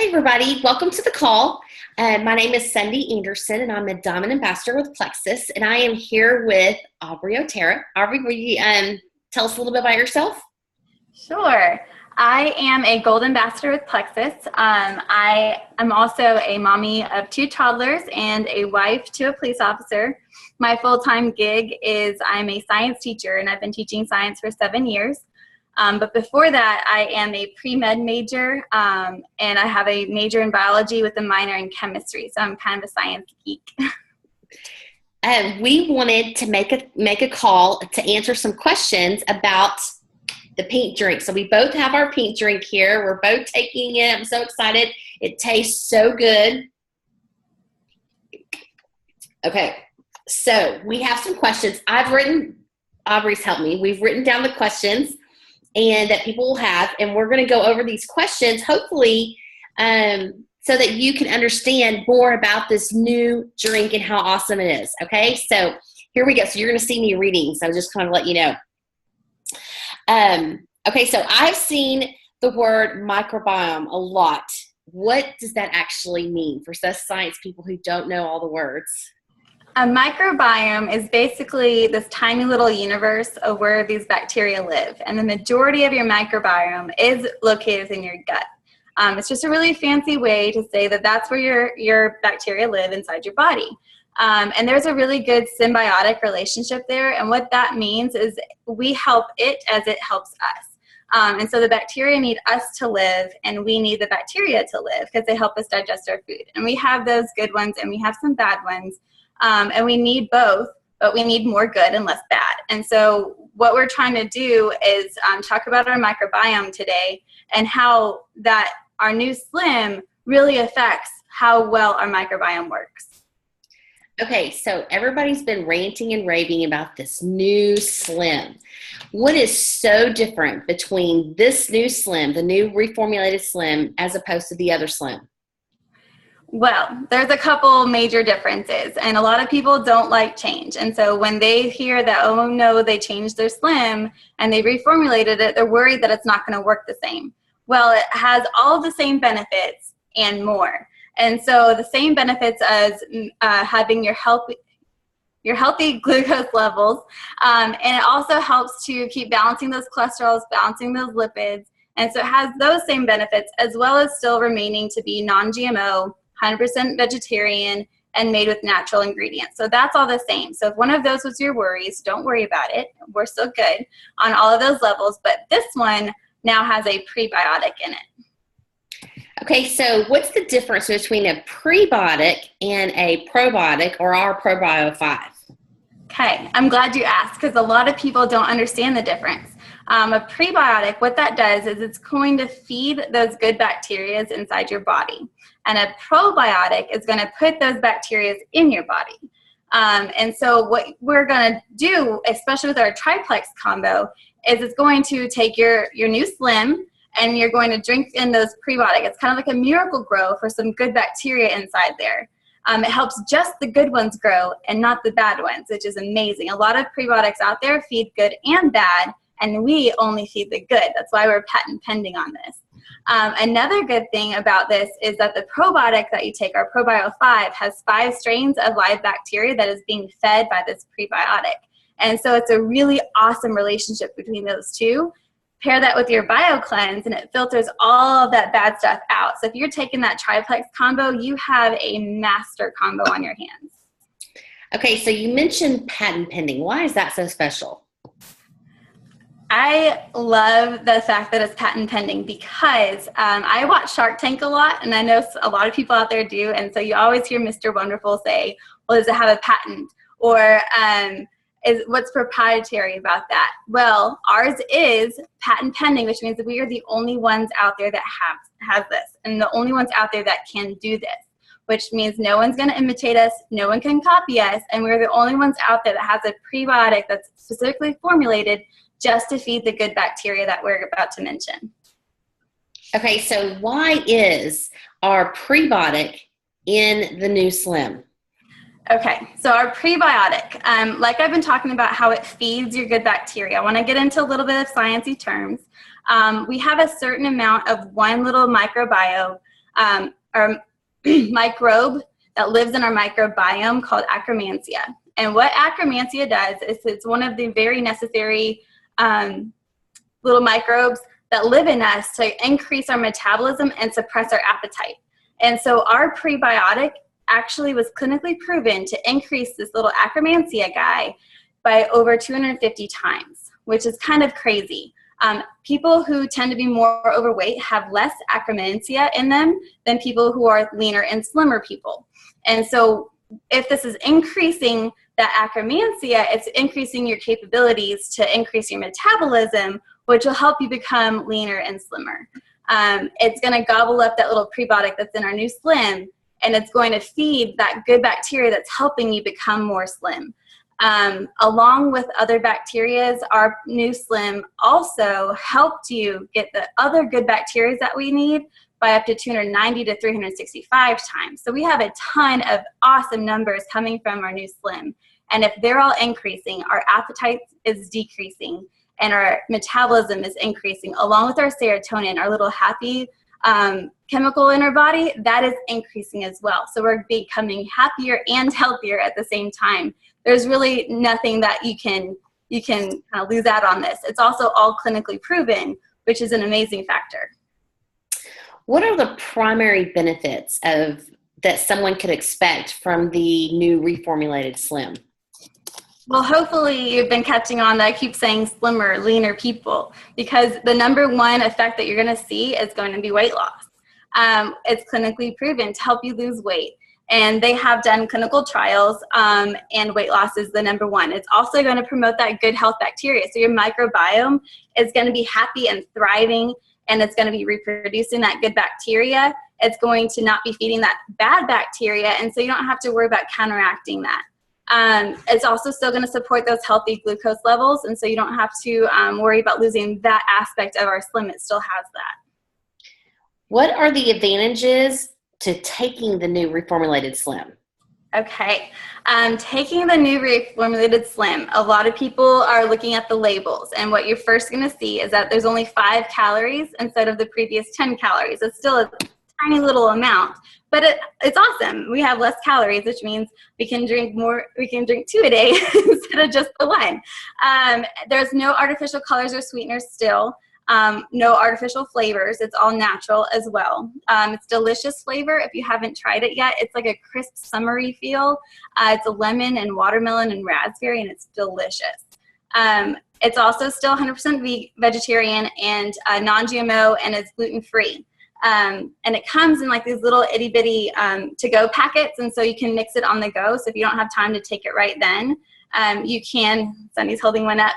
Hey everybody, welcome to the call. My name is Cindy Anderson and I'm a Diamond Ambassador with Plexus, and I am here with Aubrey Otero. Aubrey, will you tell us a little bit about yourself? Sure. I am a Gold Ambassador with Plexus. I am also a mommy of 2 toddlers and a wife to a police officer. My full-time gig is I'm a science teacher, and I've been teaching science for 7 years. But before that, I am a pre-med major, and I have a major in biology with a minor in chemistry, so I'm kind of a science geek. We wanted to make a call to answer some questions about the pink drink. So we both have our pink drink here. We're both taking it. I'm so excited. It tastes so good. Okay, so we have some questions. Aubrey's helped me. We've written down the questions and that people will have, and we're going to go over these questions, hopefully, so that you can understand more about this new drink and how awesome it is. Okay, so here we go. So you're going to see me reading, so just kind of let you know. Okay, so I've seen the word microbiome a lot. What does that actually mean for us science people who don't know all the words? A microbiome is basically this tiny little universe of where these bacteria live, and the majority of your microbiome is located in your gut. It's just a really fancy way to say that that's where your bacteria live inside your body. And there's a really good symbiotic relationship there, and what that means is we help it as it helps us. And so the bacteria need us to live, and we need the bacteria to live because they help us digest our food. And we have those good ones, and we have some bad ones. And we need both, but we need more good and less bad. And so what we're trying to do is talk about our microbiome today and how that our NewSlim really affects how well our microbiome works. Okay, so everybody's been ranting and raving about this NewSlim. What is so different between this NewSlim, the new reformulated Slim, as opposed to the other Slim? Well, there's a couple major differences, and a lot of people don't like change. And so when they hear that, oh no, they changed their Slim and they reformulated it, they're worried that it's not going to work the same. Well, it has all the same benefits and more. And so the same benefits as having your healthy glucose levels, and it also helps to keep balancing those cholesterols, balancing those lipids. And so it has those same benefits, as well as still remaining to be non-GMO, 100% vegetarian, and made with natural ingredients. So that's all the same. So if one of those was your worries, don't worry about it. We're still good on all of those levels, but this one now has a prebiotic in it. Okay, so what's the difference between a prebiotic and a probiotic, or our Probio 5? Okay, I'm glad you asked, because a lot of people don't understand the difference. A prebiotic, what that does is it's going to feed those good bacteria inside your body. And a probiotic is going to put those bacteria in your body. And so what we're going to do, especially with our triplex combo, is it's going to take your NewSlim, and you're going to drink in those prebiotics. It's kind of like a miracle grow for some good bacteria inside there. It helps just the good ones grow and not the bad ones, which is amazing. A lot of prebiotics out there feed good and bad, and we only feed the good. That's why we're patent pending on this. Another good thing about this is that the probiotic that you take, our Probio 5, has 5 strains of live bacteria that is being fed by this prebiotic. And so it's a really awesome relationship between those two. Pair that with your BioCleanse, and it filters all of that bad stuff out. So if you're taking that triplex combo, you have a master combo on your hands. Okay, so you mentioned patent pending. Why is that so special? I love the fact that it's patent pending because I watch Shark Tank a lot, and I know a lot of people out there do, and so you always hear Mr. Wonderful say, well, does it have a patent? Or what's proprietary about that? Well, ours is patent pending, which means that we are the only ones out there that has this, and the only ones out there that can do this, which means no one's going to imitate us, no one can copy us, and we're the only ones out there that has a prebiotic that's specifically formulated just to feed the good bacteria that we're about to mention. Okay, so why is our prebiotic in the NewSlim? Okay, so our prebiotic, like I've been talking about how it feeds your good bacteria. I want to get into a little bit of sciencey terms. We have a certain amount of one little microbiome our microbe that lives in our microbiome called Akkermansia. And what Akkermansia does is it's one of the very necessary little microbes that live in us to increase our metabolism and suppress our appetite. And so our prebiotic actually was clinically proven to increase this little Akkermansia guy by over 250 times, which is kind of crazy. People who tend to be more overweight have less Akkermansia in them than people who are leaner and slimmer people. And so if this is increasing that Akkermansia, it's increasing your capabilities to increase your metabolism, which will help you become leaner and slimmer. It's going to gobble up that little prebiotic that's in our NewSlim, and it's going to feed that good bacteria that's helping you become more slim. Along with other bacteria, our NewSlim also helped you get the other good bacteria that we need by up to 290 to 365 times. So we have a ton of awesome numbers coming from our NewSlim. And if they're all increasing, our appetite is decreasing and our metabolism is increasing, along with our serotonin, our little happy chemical in our body, that is increasing as well. So we're becoming happier and healthier at the same time. There's really nothing that you can kind of lose out on this. It's also all clinically proven, which is an amazing factor. What are the primary benefits that someone could expect from the new reformulated Slim? Well, hopefully you've been catching on that I keep saying slimmer, leaner people, because the number one effect that you're going to see is going to be weight loss. It's clinically proven to help you lose weight. And they have done clinical trials, and weight loss is the number one. It's also going to promote that good health bacteria. So your microbiome is going to be happy and thriving, and it's going to be reproducing that good bacteria. It's going to not be feeding that bad bacteria, and so you don't have to worry about counteracting that. It's also still going to support those healthy glucose levels, and so you don't have to worry about losing that aspect of our Slim. It still has that. What are the advantages to taking the new reformulated Slim? Okay, taking the new reformulated Slim, a lot of people are looking at the labels, and what you're first going to see is that there's only 5 calories instead of the previous 10 calories. It's still a tiny little amount, but it's awesome. We have less calories, which means we can drink more. We can drink 2 a day instead of just the 1. There's no artificial colors or sweeteners still. No artificial flavors. It's all natural as well. It's delicious flavor. If you haven't tried it yet, it's like a crisp, summery feel. It's a lemon and watermelon and raspberry, and it's delicious. It's also still 100% vegetarian and non-GMO, and it's gluten-free. And it comes in like these little itty bitty to-go packets, and so you can mix it on the go. So if you don't have time to take it right then, you can. Sunny's holding one up.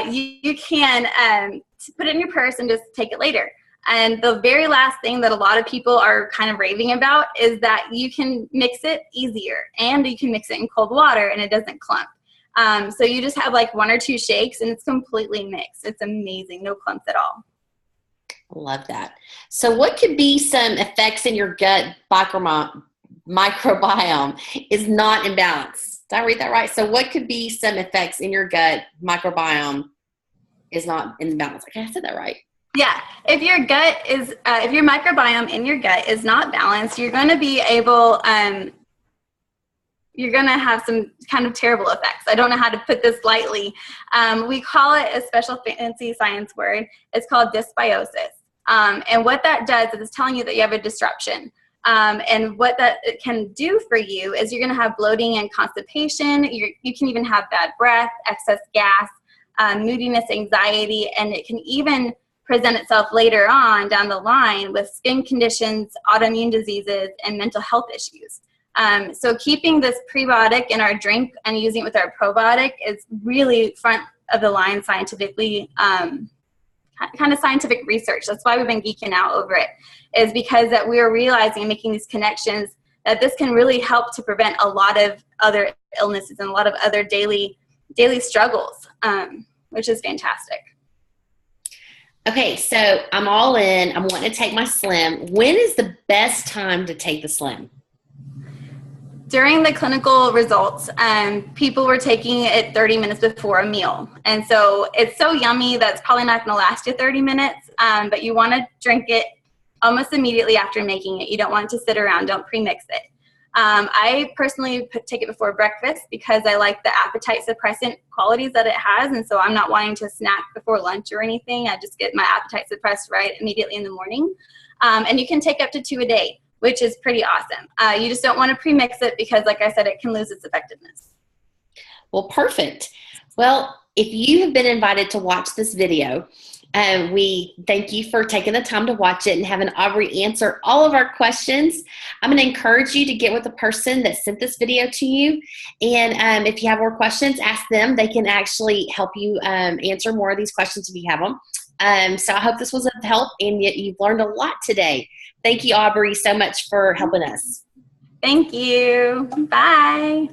You can put it in your purse and just take it later. And the very last thing that a lot of people are kind of raving about is that you can mix it easier, and you can mix it in cold water and it doesn't clump. So you just have like 1 or 2 shakes and it's completely mixed. It's amazing. No clumps at all. Love that. So what could be some effects in your gut microbiome is not in balance? Did I read that right? So what could be some effects in your gut microbiome is not in balance? Okay, I said that right. Yeah, if your gut is, if your microbiome in your gut is not balanced, you're going to be able, you're going to have some kind of terrible effects. I don't know how to put this lightly. We call it a special fancy science word. It's called dysbiosis. And what that does is it's telling you that you have a disruption. And what that can do for you is you're going to have bloating and constipation. You can even have bad breath, excess gas, moodiness, anxiety, and it can even present itself later on down the line with skin conditions, autoimmune diseases, and mental health issues. So keeping this prebiotic in our drink and using it with our probiotic is really front of the line scientifically, kind of scientific research. That's why we've been geeking out over it, is because that we are realizing and making these connections that this can really help to prevent a lot of other illnesses and a lot of other daily struggles, which is fantastic. Okay, so I'm all in. I'm wanting to take my Slim. When is the best time to take the Slim? During the clinical results, people were taking it 30 minutes before a meal. And so it's so yummy that it's probably not going to last you 30 minutes, but you want to drink it almost immediately after making it. You don't want it to sit around. Don't pre-mix it. I personally take it before breakfast because I like the appetite suppressant qualities that it has, and so I'm not wanting to snack before lunch or anything. I just get my appetite suppressed right immediately in the morning. And you can take up to 2 a day, which is pretty awesome. You just don't want to pre-mix it because, like I said, it can lose its effectiveness. Well, perfect. Well, if you have been invited to watch this video, we thank you for taking the time to watch it and having Aubrey answer all of our questions. I'm going to encourage you to get with the person that sent this video to you. And if you have more questions, ask them. They can actually help you answer more of these questions if you have them. So I hope this was of help and you've learned a lot today. Thank you, Aubrey, so much for helping us. Thank you. Bye.